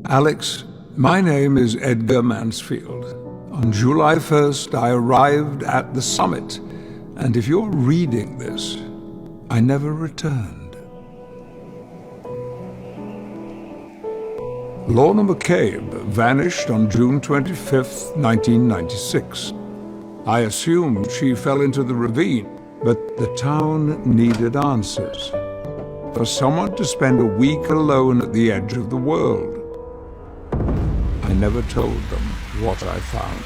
Alex, my name is Edgar Mansfield. On July 1st, I arrived at the summit, and if you're reading this, I never returned. Lorna McCabe vanished on June 25th, 1996. I assumed she fell into the ravine, but the town needed answers. For someone to spend a week alone at the edge of the world. I never told them what I found.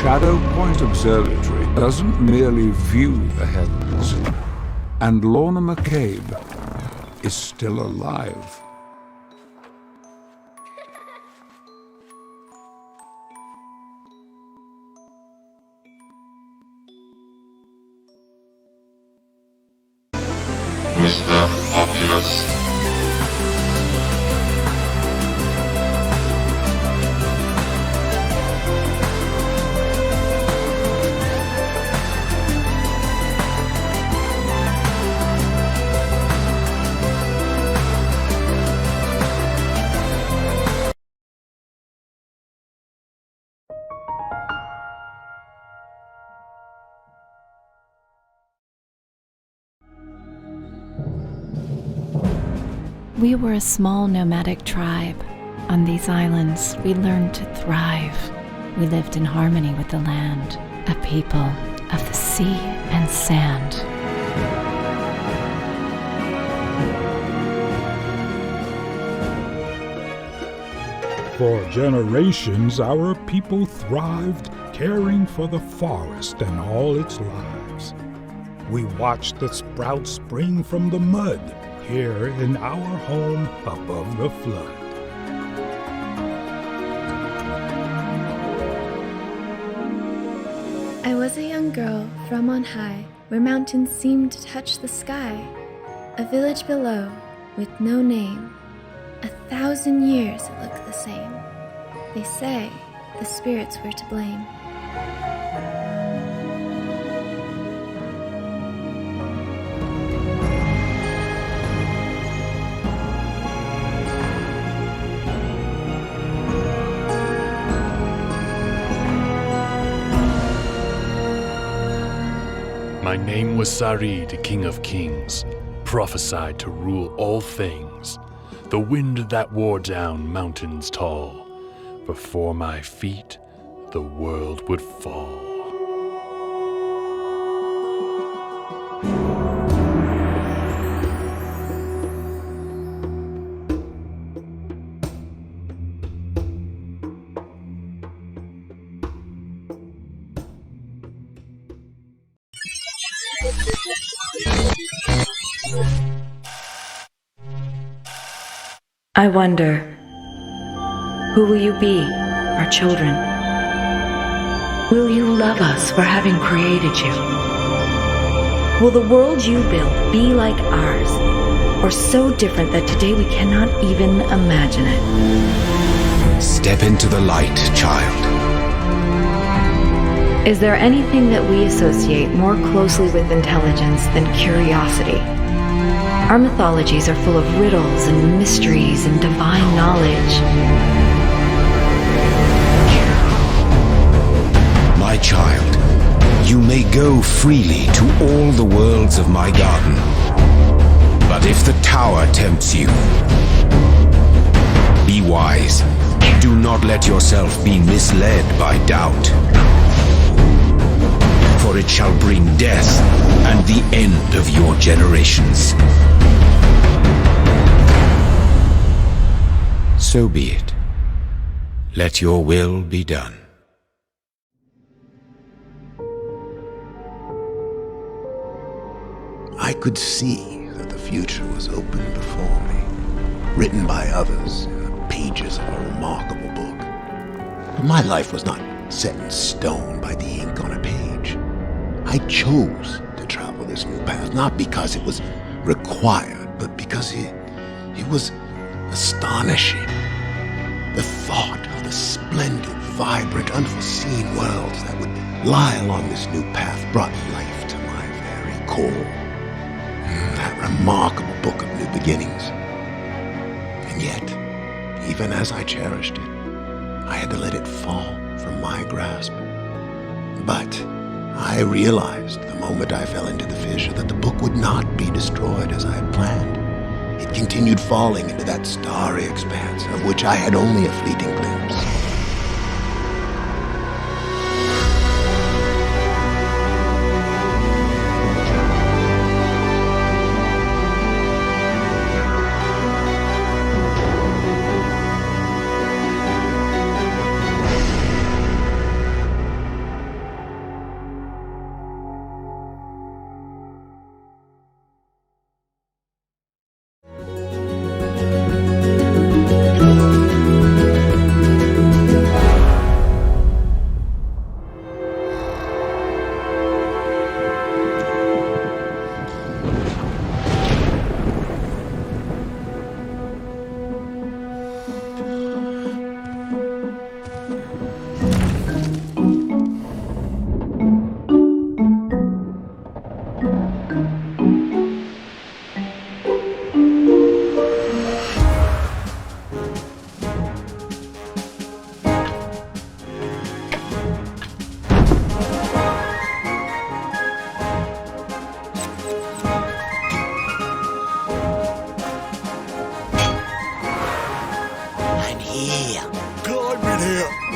Shadow Point Observatory doesn't merely view the heavens, and Lorna McCabe is still alive. Mr. Populous. We were a small nomadic tribe. On these islands, we learned to thrive. We lived in harmony with the land, a people of the sea and sand. For generations, our people thrived, caring for the forest and all its lives. We watched the sprouts spring from the mud, here in our home above the flood. I was a young girl from on high, where mountains seemed to touch the sky. A village below, with no name. 1,000 years it looked the same. They say the spirits were to blame. My name was Sarid, King of Kings, prophesied to rule all things, the wind that wore down mountains tall. Before my feet, the world would fall. I wonder, who will you be, our children? Will you love us for having created you? Will the world you build be like ours, or so different that today we cannot even imagine it? Step into the light, child. Is there anything that we associate more closely with intelligence than curiosity? Our mythologies are full of riddles and mysteries and divine knowledge. My child, you may go freely to all the worlds of my garden. But if the tower tempts you, be wise. Do not let yourself be misled by doubt. For it shall bring death and the end of your generations. So be it. Let your will be done. I could see that the future was open before me, written by others in the pages of a remarkable book. But my life was not set in stone by the ink on a page. I chose to travel this new path, not because it was required, but because it was astonishing. The thought of the splendid, vibrant, unforeseen worlds that would lie along this new path brought life to my very core. That remarkable book of new beginnings. And yet, even as I cherished it, I had to let it fall from my grasp. But I realized the moment I fell into the fissure that the book would not be destroyed as I had planned. It continued falling into that starry expanse of which I had only a fleeting glimpse.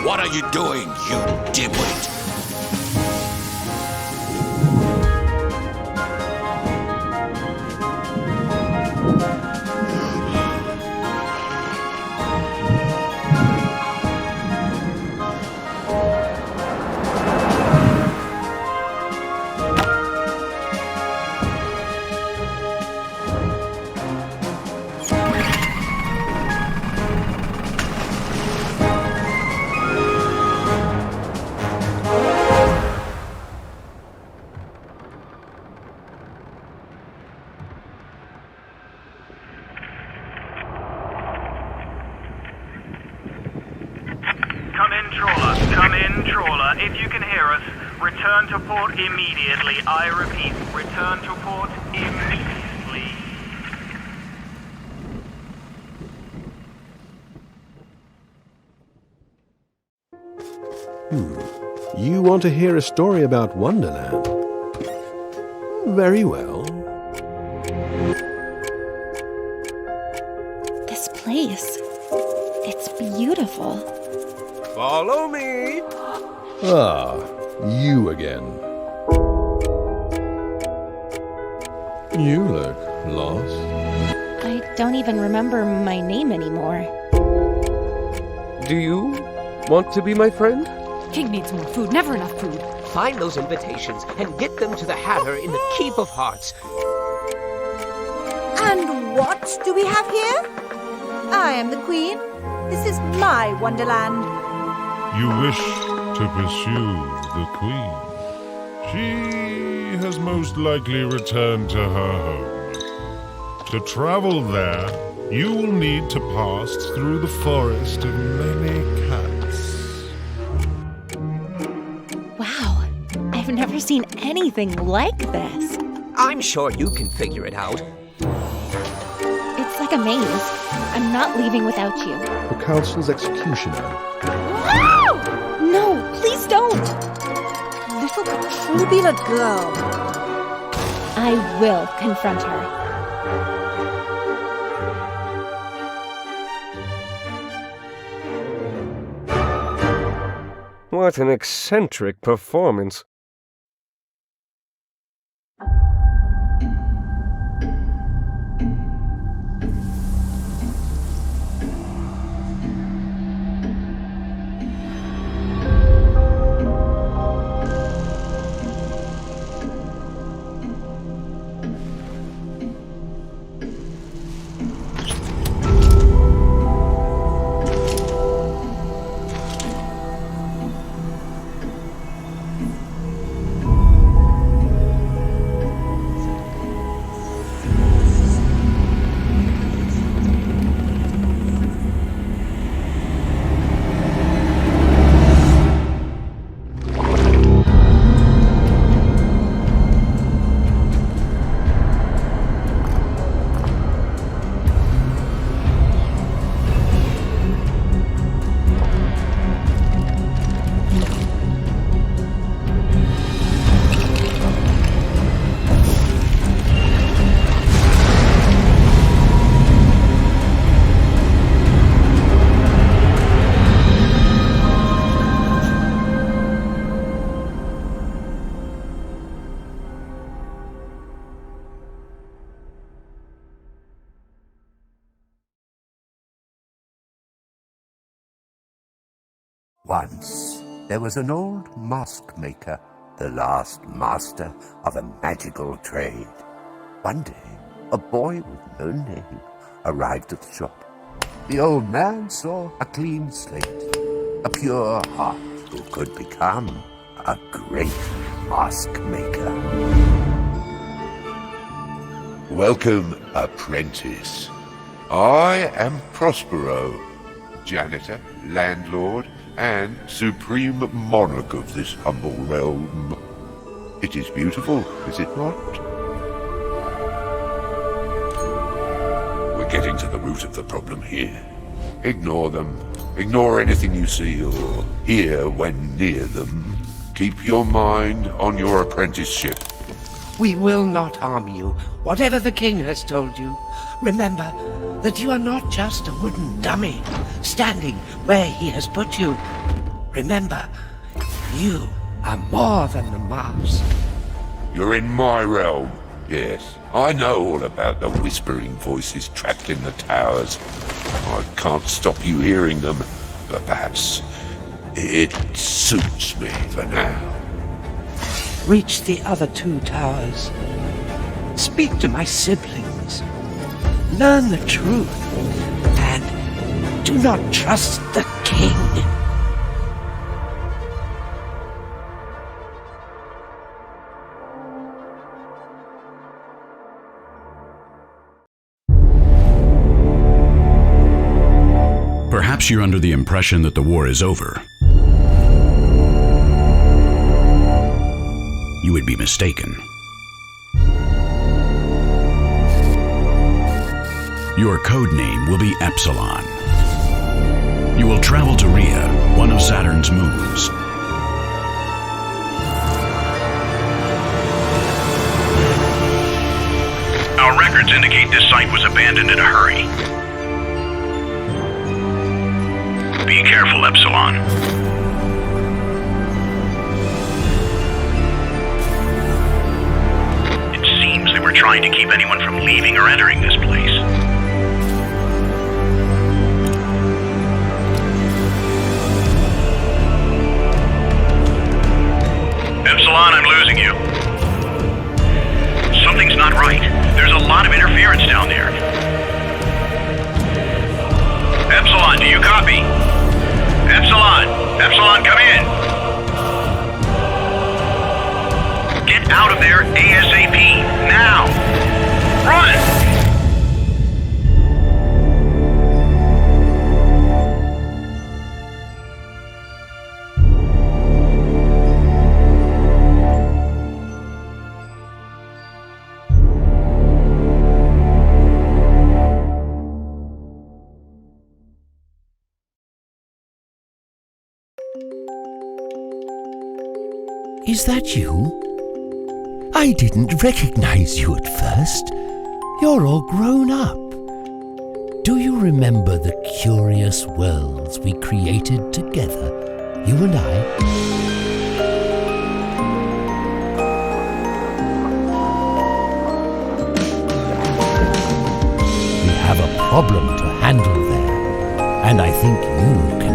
What are you doing, you dimwit? If you can hear us, return to port immediately. I repeat, return to port immediately. You want to hear a story about Wonderland? Very well. This place, it's beautiful. Follow me! Ah, you again. You look lost. I don't even remember my name anymore. Do you want to be my friend? King needs more food, never enough food. Find those invitations and get them to the Hatter in the Keep of Hearts. And what do we have here? I am the Queen. This is my Wonderland. You wish to pursue the Queen. She has most likely returned to her home. To travel there, you will need to pass through the forest of many cats. Wow, I've never seen anything like this. I'm sure you can figure it out. It's like a maze. I'm not leaving without you. The Council's executioner. No, please don't! Little Patrubula girl. I will confront her. What an eccentric performance. Once, there was an old Maskmaker, the last master of a magical trade. One day, a boy with no name arrived at the shop. The old man saw a clean slate, a pure heart who could become a great Maskmaker. Welcome, apprentice. I am Prospero, janitor, landlord, and supreme monarch of this humble realm. It is beautiful, is it not? We're getting to the root of the problem here. Ignore them. Ignore anything you see or hear when near them. Keep your mind on your apprenticeship. We will not harm you, whatever the king has told you. Remember that you are not just a wooden dummy, standing where he has put you. Remember, you are more than the mask. You're in my realm. Yes, I know all about the whispering voices trapped in the towers. I can't stop you hearing them, but perhaps it suits me for now. Reach the other 2 towers. Speak to my siblings. Learn the truth. And do not trust the king. Perhaps you're under the impression that the war is over. You would be mistaken. Your code name will be Epsilon. You will travel to Rhea, one of Saturn's moons. Our records indicate this site was abandoned in a hurry. Be careful, Epsilon. It seems they were trying to keep anyone from leaving or entering this place. Epsilon, I'm losing you. Something's not right. There's a lot of interference down there. Epsilon, do you copy? Epsilon! Epsilon, come in! Get out of there ASAP! Now! Run! Is that you? I didn't recognize you at first. You're all grown up. Do you remember the curious worlds we created together, you and I? We have a problem to handle there, and I think you can